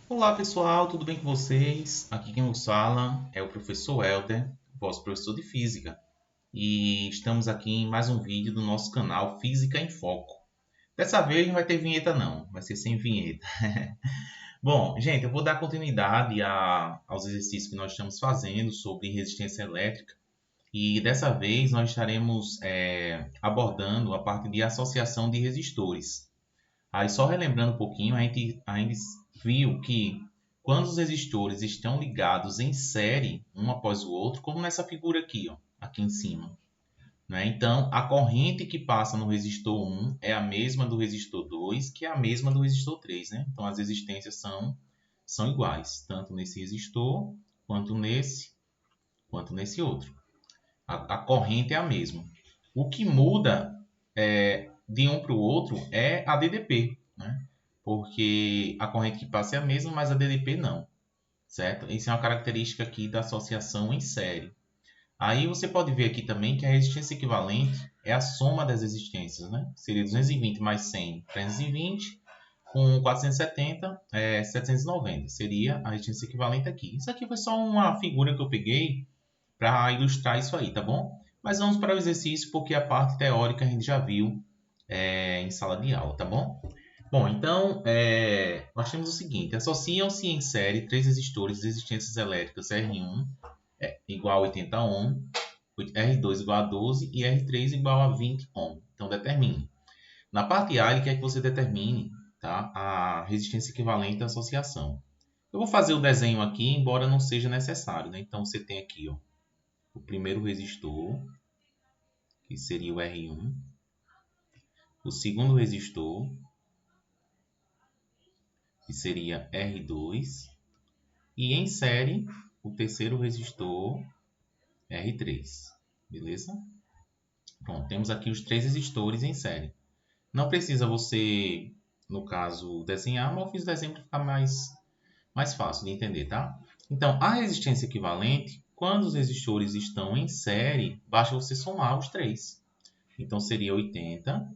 Olá pessoal, tudo bem com vocês? Aqui quem nos fala é o professor Helder, vosso professor de Física, e estamos aqui em mais um vídeo do nosso canal Física em Foco. Dessa vez não vai ter vinheta não, vai ser sem vinheta. Bom, gente, eu vou dar continuidade aos exercícios que nós estamos fazendo sobre resistência elétrica, e dessa vez nós estaremos abordando a parte de associação de resistores. Aí só relembrando um pouquinho, a gente viu que quando os resistores estão ligados em série, um após o outro, como nessa figura aqui, ó, aqui em cima, né? Então, a corrente que passa no resistor 1 é a mesma do resistor 2, que é a mesma do resistor 3, né? Então, as resistências são iguais, tanto nesse resistor, quanto nesse outro. A corrente é a mesma. O que muda de um para o outro é a DDP, né? Porque a corrente que passa é a mesma, mas a DDP não, certo? Isso é uma característica aqui da associação em série. Aí você pode ver aqui também que a resistência equivalente é a soma das resistências, né? Seria 220 mais 100, 320, com 470, 790. Seria a resistência equivalente aqui. Isso aqui foi só uma figura que eu peguei para ilustrar isso aí, tá bom? Mas vamos para o exercício, porque a parte teórica a gente já viu em sala de aula, tá bom? Bom, então, nós temos o seguinte: associam-se em série três resistores de resistências elétricas R1 igual a 80 ohm, R2 igual a 12 e R3 igual a 20 ohm. Então, determine. Na parte A, ele quer que você determine, tá, a resistência equivalente à associação. Eu vou fazer o desenho aqui, embora não seja necessário, né? Então, você tem aqui, ó, o primeiro resistor, que seria o R1, o segundo resistor, que seria R2, e em série o terceiro resistor, R3. Beleza? Pronto, temos aqui os três resistores em série. Não precisa você, no caso, desenhar, mas eu fiz o desenho para ficar mais fácil de entender, tá? Então, a resistência equivalente, quando os resistores estão em série, basta você somar os três. Então, seria 80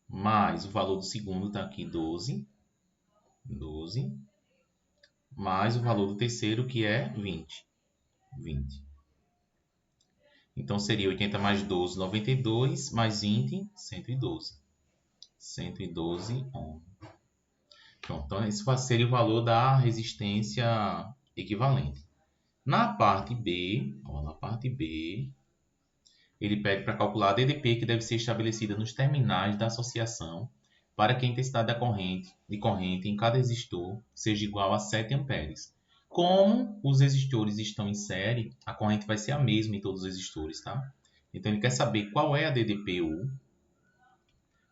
mais o valor do segundo está aqui 12, mais o valor do terceiro que é 20. Então seria 80 mais 12, 92, mais 20, 112. 112 ohm. Pronto, então esse seria o valor da resistência equivalente. Na parte B, ele pede para calcular a DDP que deve ser estabelecida nos terminais da associação para que a intensidade de corrente em cada resistor seja igual a 7 amperes. Como os resistores estão em série, a corrente vai ser a mesma em todos os resistores, tá? Então ele quer saber qual é a DDPU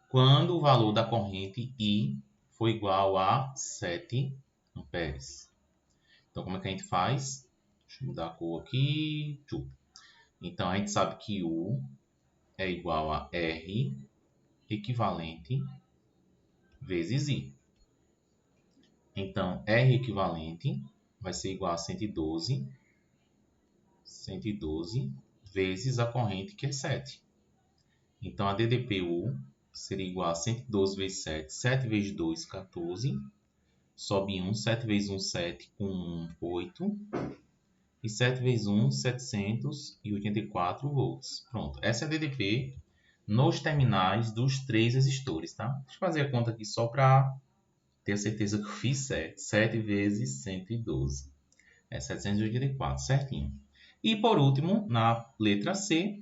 quando o valor da corrente I for igual a 7 amperes. Então como é que a gente faz? Deixa eu mudar a cor aqui. Então a gente sabe que U é igual a R equivalente vezes I. Então, R equivalente vai ser igual a 112 vezes a corrente, que é 7. Então, a DDPU seria igual a 112 vezes 7. 7 vezes 2, 14. Sobe 1. 7 vezes 1, 7. Com 1, 8. E 7 vezes 1, 784 volts. Pronto. Essa é a DDP nos terminais dos três resistores, tá? Deixa eu fazer a conta aqui só para ter a certeza que eu fiz certo. 7 vezes 112. É 784, certinho. E por último, na letra C,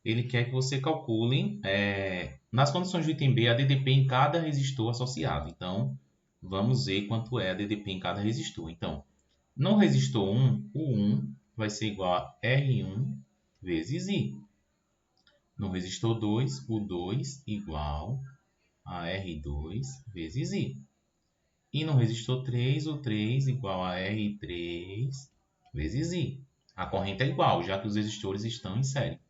ele quer que você calcule, nas condições do item B, a DDP em cada resistor associado. Então, vamos ver quanto é a DDP em cada resistor. Então, no resistor 1, o 1 vai ser igual a R1 vezes I. No resistor 2, o 2 igual a R2 vezes I. E no resistor 3, o 3 igual a R3 vezes I. A corrente é igual, já que os resistores estão em série.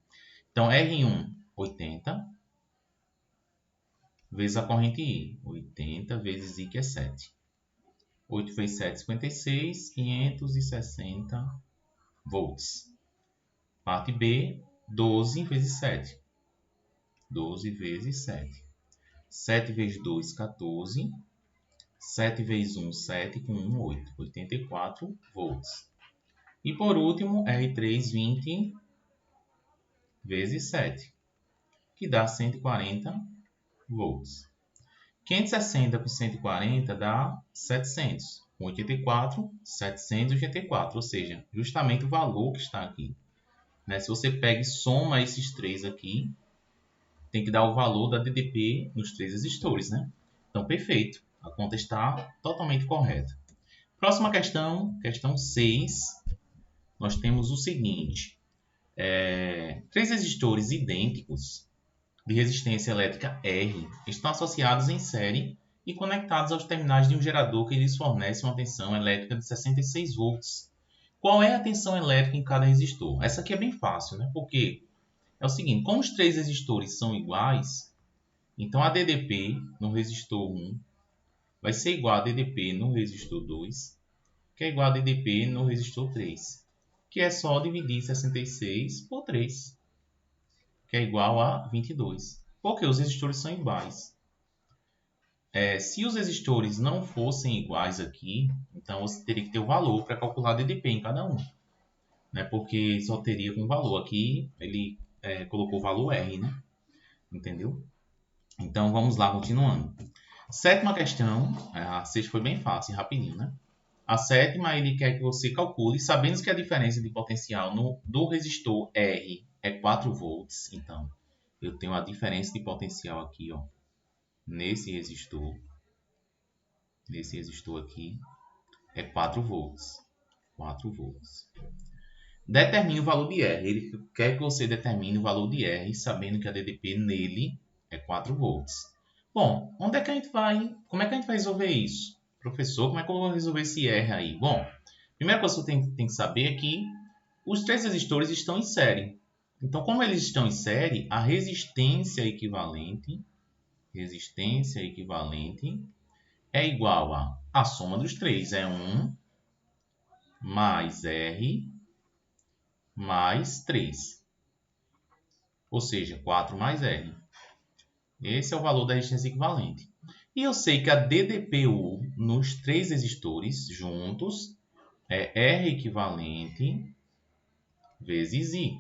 Então, R1, 80, vezes a corrente I. 80 vezes I, que é 7. 8 vezes 7, 56, 560 volts. Parte B, 12 vezes 7. 12 vezes 7. 7 vezes 2, 14. 7 vezes 1, 7, com 1, 8. 84 volts. E por último, R3, 20 vezes 7, que dá 140 volts. 560 com 140 dá 700. Com 84, 784. Ou seja, justamente o valor que está aqui. Né? Se você pega e soma esses três aqui, tem que dar o valor da DDP nos três resistores, né? Então, perfeito. A conta está totalmente correta. Próxima questão, questão 6. Nós temos o seguinte. Três resistores idênticos de resistência elétrica R estão associados em série e conectados aos terminais de um gerador que lhes fornece uma tensão elétrica de 66 volts. Qual é a tensão elétrica em cada resistor? Essa aqui é bem fácil, né? Porque é o seguinte, como os três resistores são iguais, então a DDP no resistor 1 vai ser igual a DDP no resistor 2, que é igual a DDP no resistor 3, que é só dividir 66 por 3, que é igual a 22. Porque os resistores são iguais. Se os resistores não fossem iguais aqui, então você teria que ter o valor para calcular a DDP em cada um. Né? Porque só teria com valor. Aqui ele colocou o valor R, né? Entendeu? Então vamos lá, continuando. Sétima questão. A sexta foi bem fácil, rapidinho, né? A sétima, ele quer que você calcule, sabendo que a diferença de potencial do resistor R é 4 volts. Então, eu tenho a diferença de potencial aqui, ó, nesse resistor aqui, é 4 volts. 4 volts. Determine o valor de R. Ele quer que você determine o valor de R, sabendo que a DDP nele é 4 volts. Bom, onde é que a gente vai? Como é que a gente vai resolver isso? Professor, como é que eu vou resolver esse R aí? Bom, a primeira coisa que você tem que saber é que os três resistores estão em série. Então, como eles estão em série, a resistência equivalente é igual a soma dos três. É 1 mais R mais 3. Ou seja, 4 mais R. Esse é o valor da resistência equivalente. E eu sei que a DDPU nos três resistores juntos é R equivalente vezes I.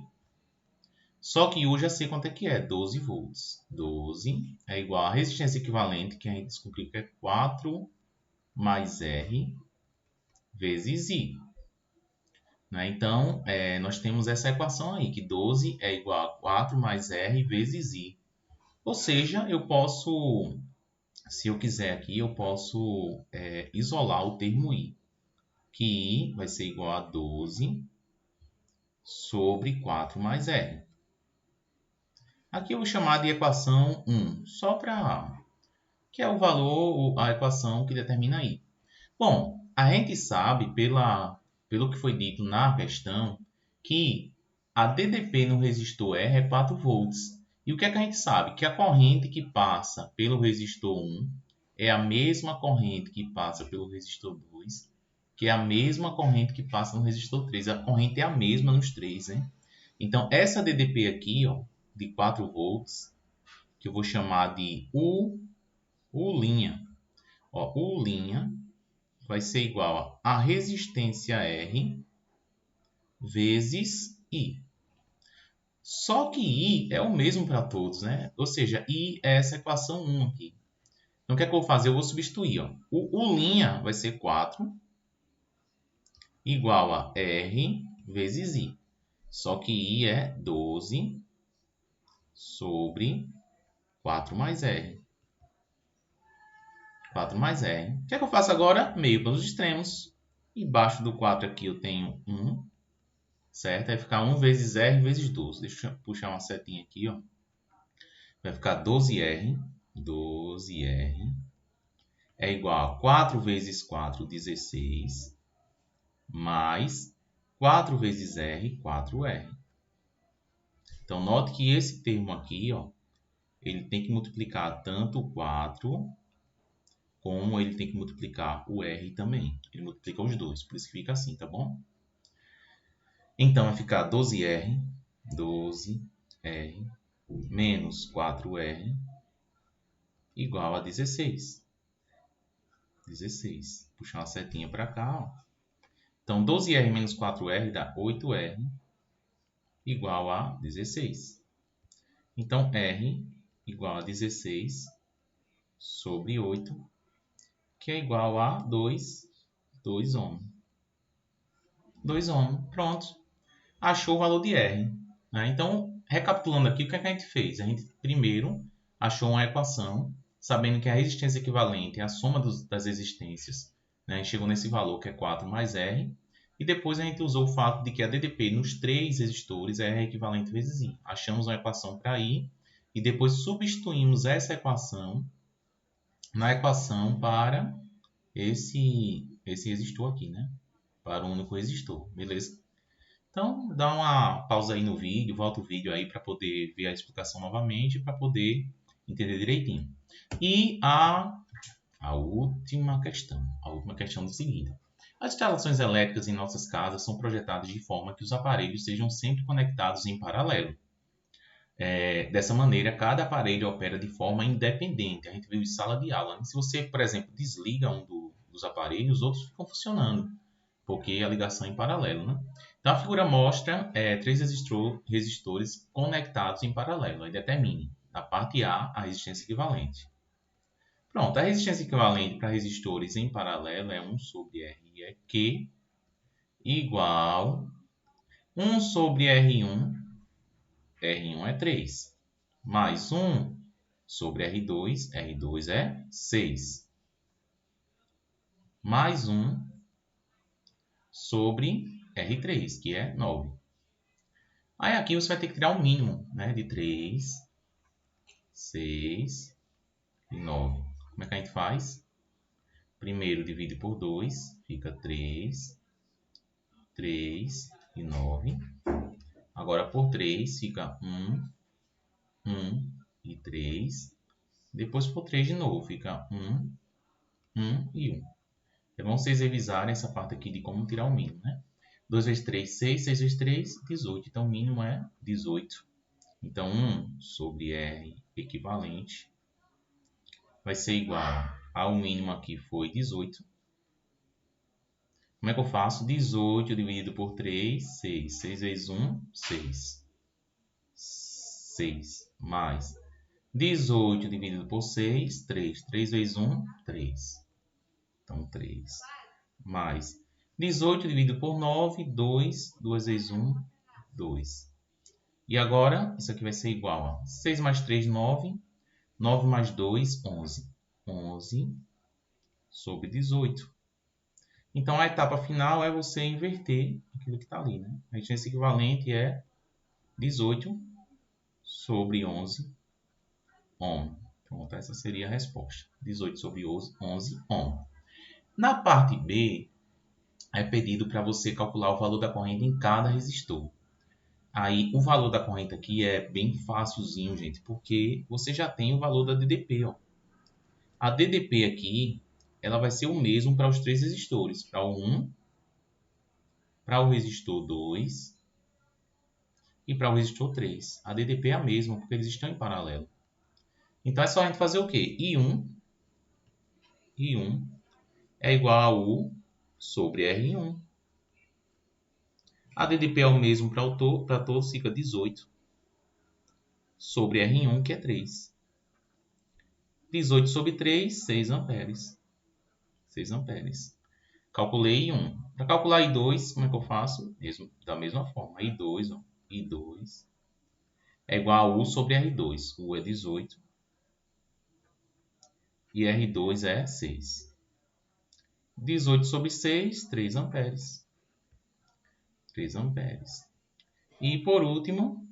Só que U já sei quanto é que é, 12 volts. 12 é igual à resistência equivalente, que a gente descobriu que é 4 mais R vezes I. Né? Então, nós temos essa equação aí, que 12 é igual a 4 mais R vezes I. Ou seja, eu posso, se eu quiser aqui, eu posso isolar o termo I. Que I vai ser igual a 12 sobre 4 mais R. Aqui eu vou chamar de equação 1, só para que é o valor, a equação que determina I. Bom, a gente sabe, pelo que foi dito na questão, que a DDP no resistor R é 4 volts. E o que é que a gente sabe? Que a corrente que passa pelo resistor 1 é a mesma corrente que passa pelo resistor 2, que é a mesma corrente que passa no resistor 3. A corrente é a mesma nos três, né? Então, essa DDP aqui, ó, de 4 volts, que eu vou chamar de U'. Ó, U' vai ser igual a resistência R vezes I. Só que I é o mesmo para todos, né? Ou seja, I é essa equação 1 aqui. Então, o que é que eu vou fazer? Eu vou substituir. Ó. O U' vai ser 4 igual a R vezes I. Só que I é 12 sobre 4 mais R. 4 mais R. O que é que eu faço agora? Meio pelos extremos. Embaixo do 4 aqui eu tenho 1. Certo? Vai ficar 1 vezes R vezes 12. Deixa eu puxar uma setinha aqui. Ó. Vai ficar 12R. 12R é igual a 4 vezes 4, 16. Mais 4 vezes R, 4R. Então, note que esse termo aqui, ó, ele tem que multiplicar tanto o 4 como ele tem que multiplicar o R também. Ele multiplica os dois, por isso que fica assim, tá bom? Então, vai ficar 12R menos 4R igual a 16. 16. Puxar uma setinha para cá, ó. Então, 12R menos 4R dá 8R igual a 16. Então, R igual a 16 sobre 8, que é igual a 2 ohms. 2 ohms, pronto. Achou o valor de R. Né? Então, recapitulando aqui, o que a gente fez? A gente primeiro achou uma equação, sabendo que a resistência equivalente é a soma das resistências. Né? A gente chegou nesse valor, que é 4 mais R. E depois a gente usou o fato de que a DDP nos 3 resistores é R equivalente vezes I. Achamos uma equação para I. E depois substituímos essa equação na equação para esse resistor aqui, né? Para um único resistor, beleza? Então, dá uma pausa aí no vídeo, volta o vídeo aí para poder ver a explicação novamente, para poder entender direitinho. E a última questão é o seguinte. As instalações elétricas em nossas casas são projetadas de forma que os aparelhos sejam sempre conectados em paralelo. Dessa maneira, cada aparelho opera de forma independente. A gente viu em sala de aula. Né? Se você, por exemplo, desliga um dos aparelhos, os outros ficam funcionando, porque a ligação é em paralelo. Né? Então, a figura mostra 3 resistores conectados em paralelo. Aí determine, na parte A, a resistência equivalente. Pronto, a resistência equivalente para resistores em paralelo é 1 sobre R é Q igual 1 sobre R1. R1 é 3, mais 1 sobre R2, R2 é 6, mais 1 sobre R3, que é 9. Aí aqui você vai ter que tirar o mínimo, né, de 3, 6 e 9. Como é que a gente faz? Primeiro divide por 2, fica 3, 3 e 9. Agora por 3 fica 1, 1 e 3. Depois por 3 de novo, fica 1, 1 e 1. É bom vocês revisarem essa parte aqui de como tirar o mínimo, né? 2 vezes 3, 6. 6 vezes 3, 18. Então, o mínimo é 18. Então, 1 sobre R equivalente vai ser igual ao mínimo aqui foi 18. Como é que eu faço? 18 dividido por 3, 6. 6 vezes 1, 6. 6 mais 18 dividido por 6, 3. 3 vezes 1, 3. Então, 3. Mais 18 dividido por 9, 2. 2 vezes 1, 2. E agora, isso aqui vai ser igual a 6 mais 3, 9. 9 mais 2, 11. 11 sobre 18. Então, a etapa final é você inverter aquilo que está ali. Né? A resistência equivalente é 18 sobre 11 ohm. Pronto, essa seria a resposta. 18 sobre 11 ohm. Na parte B, é pedido para você calcular o valor da corrente em cada resistor. Aí, o valor da corrente aqui é bem facilzinho, gente, porque você já tem o valor da DDP. Ó. A DDP aqui, ela vai ser o mesmo para os 3 resistores. Para o 1, para o resistor 2 e para o resistor 3. A DDP é a mesma, porque eles estão em paralelo. Então, é só a gente fazer o quê? I1 é igual a U sobre R1. A DDP é o mesmo para todos, fica 18 sobre R1, que é 3. 18 sobre 3, 6 amperes. 6 amperes. Calculei I1. Para calcular I2, como é que eu faço? Da mesma forma. I2, ó. I2 é igual a U sobre R2. U é 18 e R2 é 6. 18 sobre 6, 3 amperes. 3 amperes. E por último,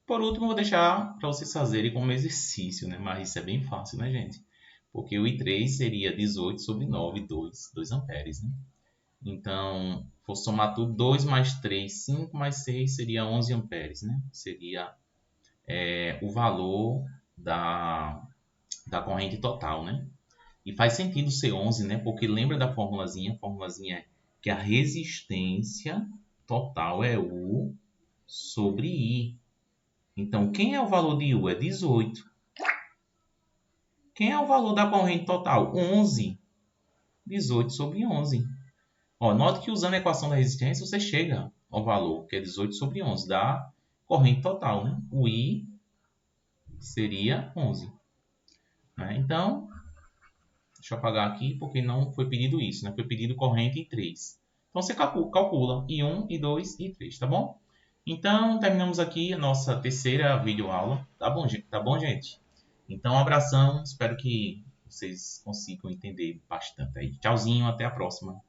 eu vou deixar para vocês fazerem como exercício, né? Mas isso é bem fácil, né, gente? Porque o I3 seria 18 sobre 9, 2 amperes, né? Então, vou somar tudo, 2 mais 3, 5 mais 6 seria 11 amperes, né? Seria o valor da corrente total, né? E faz sentido ser 11, né? Porque lembra da formulazinha? A formulazinha é que a resistência total é U sobre I. Então, quem é o valor de U? É 18. Quem é o valor da corrente total? 11. 18 sobre 11. Ó, note que usando a equação da resistência, você chega ao valor, que é 18 sobre 11, da corrente total, né? O I seria 11. Né? Então, deixa eu apagar aqui, porque não foi pedido isso, né? Foi pedido corrente e 3. Então, você calcula I1, I2 e I3, tá bom? Então, terminamos aqui a nossa terceira videoaula, tá bom, gente? Tá bom, gente? Então, um abração, espero que vocês consigam entender bastante aí. Tchauzinho, até a próxima.